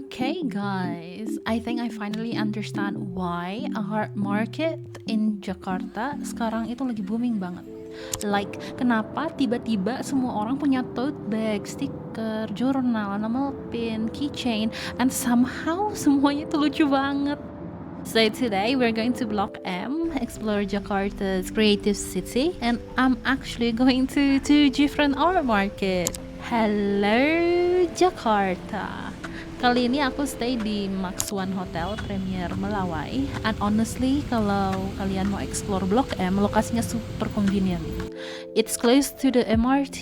Okay, guys, I think I finally understand why a art market in Jakarta sekarang itu lagi booming banget. Like, kenapa tiba-tiba semua orang punya tote bag, stiker, jurnal, enamel pin, keychain, and somehow semuanya itu lucu banget. So today we're going to Block M, explore Jakarta's creative city, and I'm actually going to two different art market. Hello Jakarta. Kali ini aku stay di Max One Hotel Premier Melawai, and honestly kalau kalian mau explore Blok M, lokasinya super convenient. It's close to the MRT,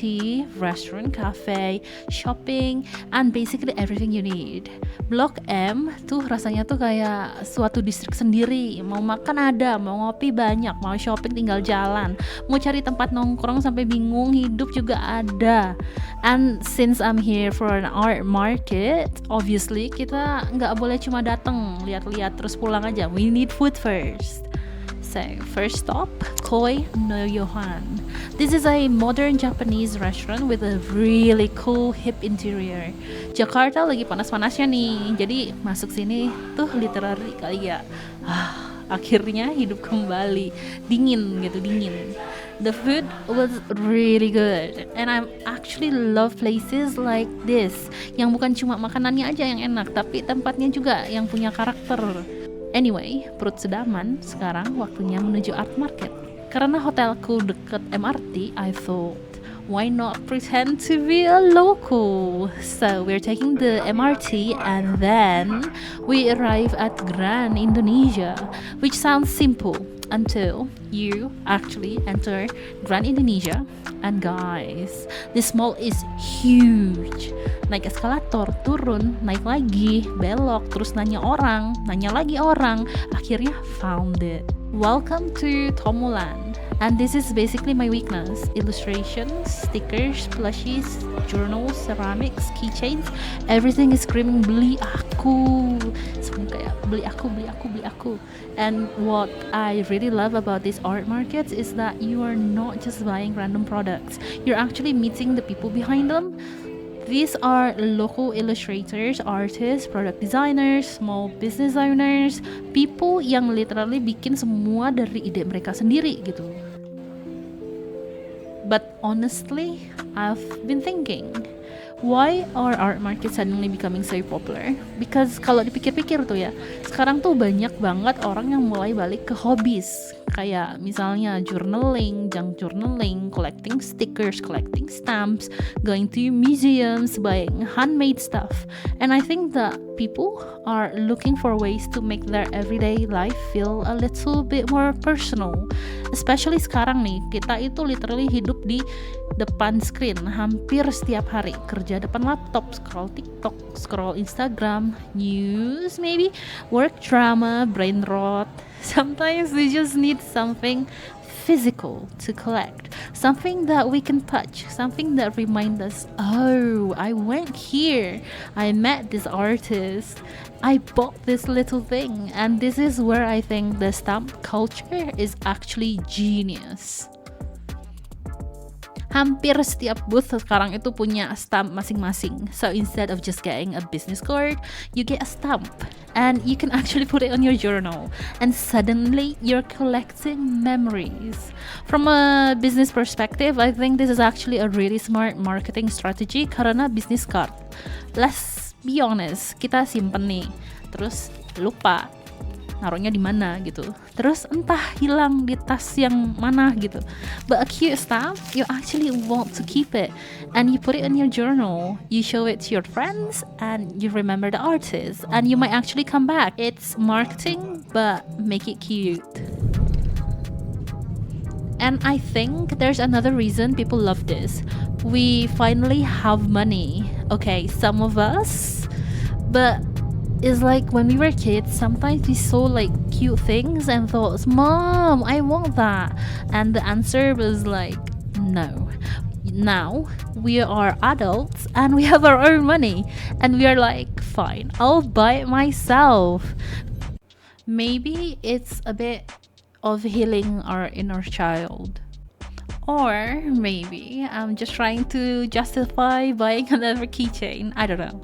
restaurant, cafe, shopping, and basically everything you need. Blok M tuh rasanya tuh kayak suatu distrik sendiri. Mau makan ada, mau ngopi banyak, mau shopping tinggal jalan, mau cari tempat nongkrong sampai bingung hidup juga ada. And since I'm here for an art market, obviously kita nggak boleh cuma datang lihat-lihat terus pulang aja. We need food first. So first stop, Koi No Yokan. This is a modern Japanese restaurant with a really cool hip interior. Jakarta lagi panas-panasnya nih, jadi masuk sini tuh literally kali ya. Akhirnya hidup kembali, dingin. The food was really good, and I actually love places like this yang bukan cuma makanannya aja yang enak, tapi tempatnya juga yang punya karakter. Anyway, perut sedaman, sekarang waktunya menuju art market. Karena hotelku deket MRT, I thought, why not pretend to be a local? So we're taking the MRT and then we arrive at Grand Indonesia, which sounds simple until you actually enter Grand Indonesia. And guys, this mall is huge. Naik eskalator, turun, naik lagi, belok, terus nanya lagi orang, akhirnya found it. Welcome to Tomo Land. And this is basically my weakness. Illustrations, stickers, plushies, journals, ceramics, keychains, everything is screaming beli aku. Semuanya kayak beli aku. And what I really love about these art markets is that you are not just buying random products. You're actually meeting the people behind them. These are local illustrators, artists, product designers, small business owners, people yang literally bikin semua dari ide mereka sendiri gitu. But honestly, I've been thinking, why are art markets suddenly becoming so popular? Because kalau dipikir-pikir tuh ya, sekarang tuh banyak banget orang yang mulai balik ke hobbies. Kayak misalnya journaling, junk journaling, collecting stickers, collecting stamps, going to museums, buying handmade stuff. And I think that people are looking for ways to make their everyday life feel a little bit more personal. Especially sekarang nih, kita itu literally hidup di depan screen hampir setiap hari. Kerja depan laptop, scroll TikTok, scroll Instagram, news maybe, work drama, brain rot. Sometimes we just need something physical to collect, something that we can touch, something that reminds us, oh, I went here, I met this artist, I bought this little thing. And this is where I think the stamp culture is actually genius. Hampir setiap booth sekarang itu punya stamp masing-masing. So instead of just getting a business card, you get a stamp. And you can actually put it on your journal. And suddenly, you're collecting memories. From a business perspective, I think this is actually a really smart marketing strategy karena business card. Let's be honest, kita simpen nih, terus lupa naruhnya di mana gitu, terus entah hilang di tas yang mana gitu. But a cute stamp, you actually want to keep it, and you put it in your journal, you show it to your friends, and you remember the artist, and you might actually come back. It's marketing, but make it cute. And I think there's another reason people love this. We finally have money. Okay, some of us, but it's like when we were kids, sometimes we saw like cute things and thought, Mom, I want that. And the answer was like, no. Now we are adults and we have our own money. And we are like, fine, I'll buy it myself. Maybe it's a bit of healing our inner child. Or maybe I'm just trying to justify buying another keychain. I don't know.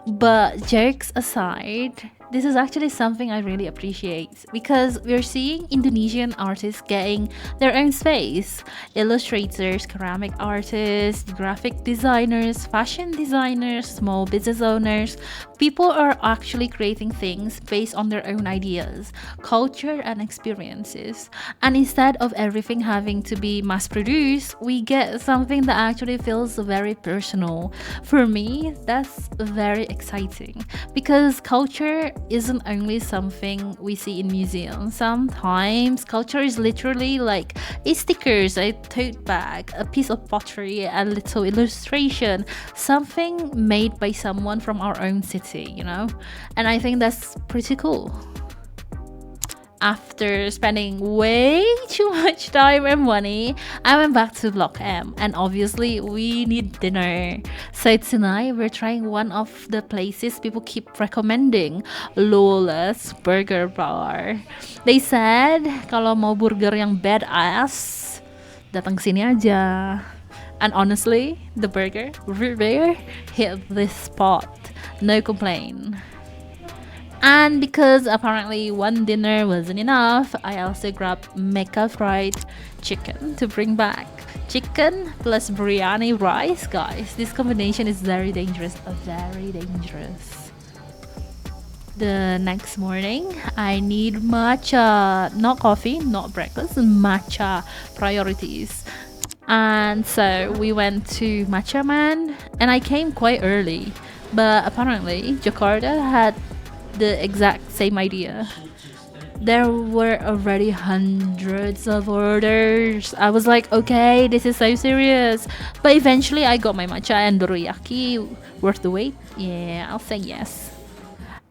But jokes aside, this is actually something I really appreciate because we're seeing Indonesian artists getting their own space. Illustrators, ceramic artists, graphic designers, fashion designers, small business owners. People are actually creating things based on their own ideas, culture, and experiences. And instead of everything having to be mass produced, we get something that actually feels very personal. For me, that's very exciting because culture isn't only something we see in museums. Sometimes culture is literally like a stickers, a tote bag, a piece of pottery, a little illustration, something made by someone from our own city, you know? And I think that's pretty cool. After spending way too much time and money, I went back to Block M, and obviously we need dinner. So tonight we're trying one of the places people keep recommending, Lola's Burger Bar. They said kalau mau burger yang badass, datang ke sini aja. And honestly, the burger there hit this spot. No complaint. And because apparently one dinner wasn't enough, I also grabbed mega fried chicken to bring back. Chicken plus biryani rice, guys. This combination is very dangerous, very dangerous. The next morning, I need matcha. Not coffee, not breakfast, matcha priorities. And so we went to Matcha Man, and I came quite early. But apparently, Jakarta had the exact same idea. There were already hundreds of orders. I was like, okay, this is so serious. But eventually I got my matcha and dorayaki. Worth the wait? Yeah, I'll say yes.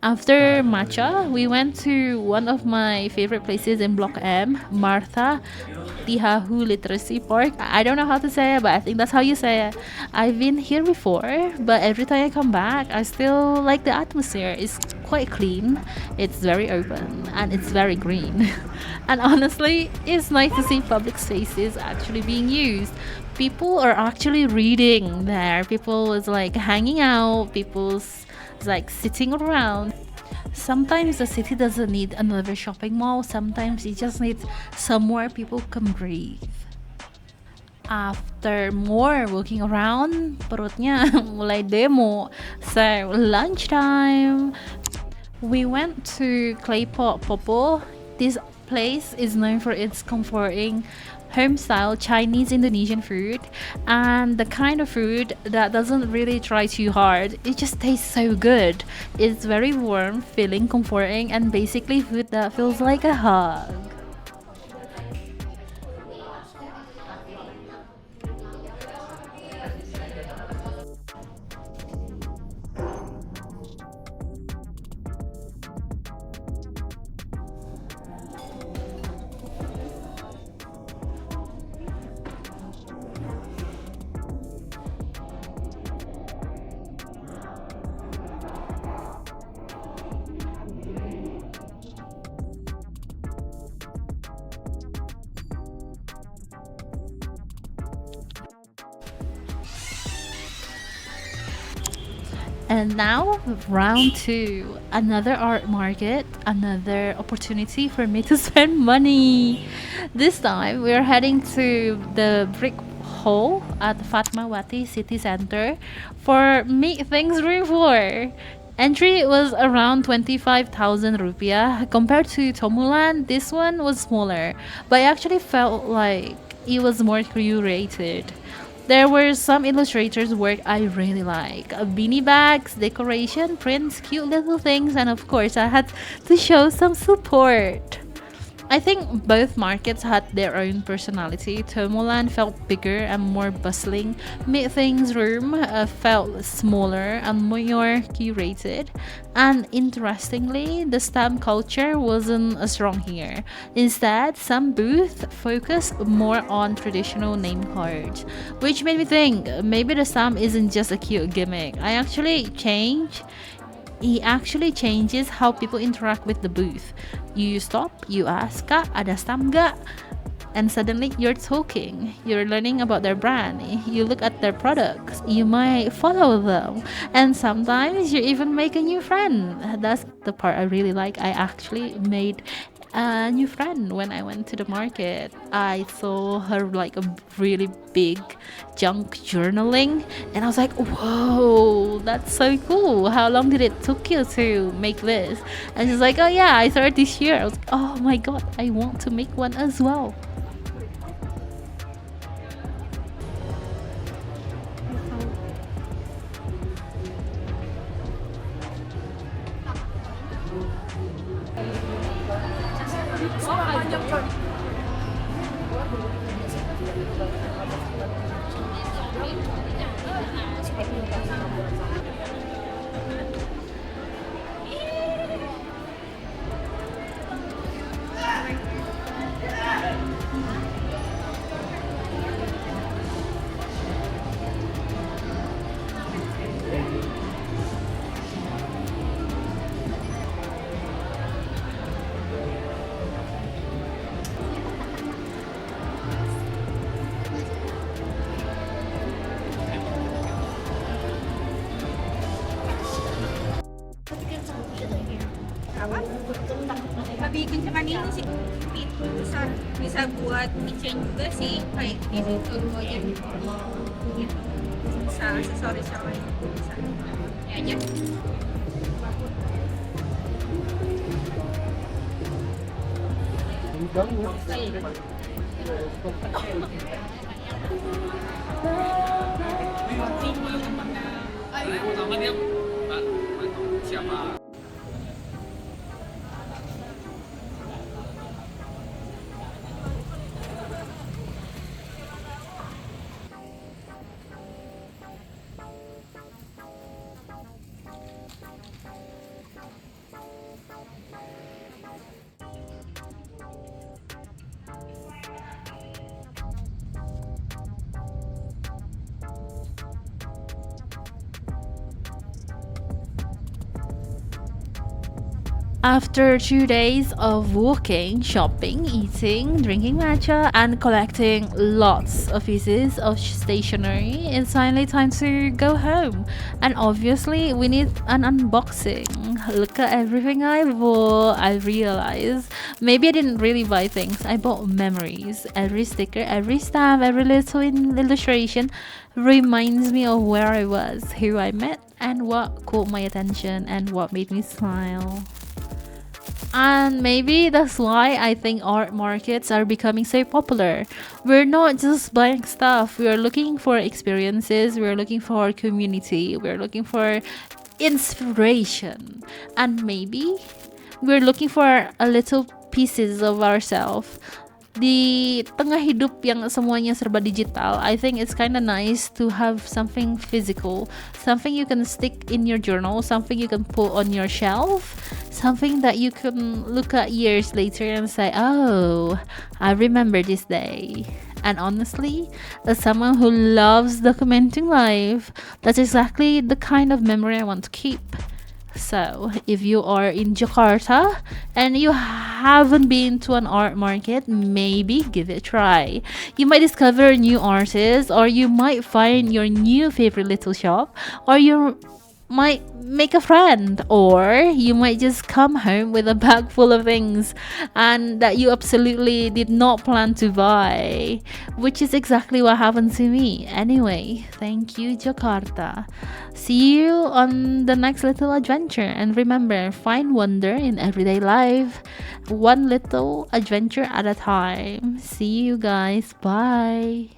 After matcha, we went to one of my favorite places in Block M, Martha Tihahu Literacy Park. I don't know how to say it, but I think that's how you say it. I've been here before, but every time I come back, I still like the atmosphere. It's quite clean, it's very open, and it's very green. And honestly, it's nice to see public spaces actually being used. People are actually reading there. People is like hanging out. People's like sitting around. Sometimes the city doesn't need another shopping mall. Sometimes it just needs somewhere people can breathe. After more walking around, perutnya mulai demo. So lunchtime, we went to Claypot Popo. This place is known for its comforting home-style Chinese Indonesian food, and the kind of food that doesn't really try too hard. It just tastes so good. It's very warm, feeling comforting, and basically food that feels like a hug. And now, round two, another art market, another opportunity for me to spend money. This time, we're heading to the Brickhall at Fatmawati City Center for Meet Things Room 4. Entry was around 25,000 rupiah. Compared to Tomoland, this one was smaller, but I actually felt like it was more curated. There were some illustrators' work I really like. Beanie bags, decoration, prints, cute little things, and of course I had to show some support. I think both markets had their own personality. Tomoland felt bigger and more bustling. Meetings room felt smaller and more curated. And interestingly, the stamp culture wasn't strong here. Instead, some booths focused more on traditional name cards, which made me think maybe the stamp isn't just a cute gimmick. He actually changes how people interact with the booth. You stop, you ask, Kak, ada stamp gak? and suddenly you're talking, you're learning about their brand, you look at their products, you might follow them, and sometimes you even make a new friend. That's the part I really like. I actually made a new friend when I went to the market. I saw her like a really big junk journaling, and I was like, whoa, that's so cool. How long did it took you to make this? And she's like, oh yeah, I started this year. I was like, oh my god, I want to make one as well. Sabi ko kanina si bisa bisa buat kitchen juga sih kayak gini tuh aja bisa aksesoris yang lain bisa ya aja. After 2 days of walking, shopping, eating, drinking matcha, and collecting lots of pieces of stationery, it's finally time to go home. And obviously, we need an unboxing. Look at everything I bought. I realized maybe I didn't really buy things, I bought memories. Every sticker, every stamp, every little illustration reminds me of where I was, who I met, and what caught my attention and what made me smile. And maybe that's why I think art markets are becoming so popular. We're not just buying stuff, we're looking for experiences, we're looking for community, we're looking for inspiration, and maybe we're looking for a little pieces of ourselves. Di tengah hidup yang semuanya serba digital, I think it's kind of nice to have something physical, something you can stick in your journal, something you can put on your shelf, something that you can look at years later and say, oh, I remember this day. And honestly, as someone who loves documenting life, that's exactly the kind of memory I want to keep. So, if you are in Jakarta and you haven't been to an art market, maybe give it a try. You might discover a new artist, or you might find your new favorite little shop, or you might make a friend, or you might just come home with a bag full of things and that you absolutely did not plan to buy, which is exactly what happened to me. Anyway, thank you, Jakarta. See you on the next little adventure, and remember, find wonder in everyday life, one little adventure at a time. See you guys. Bye.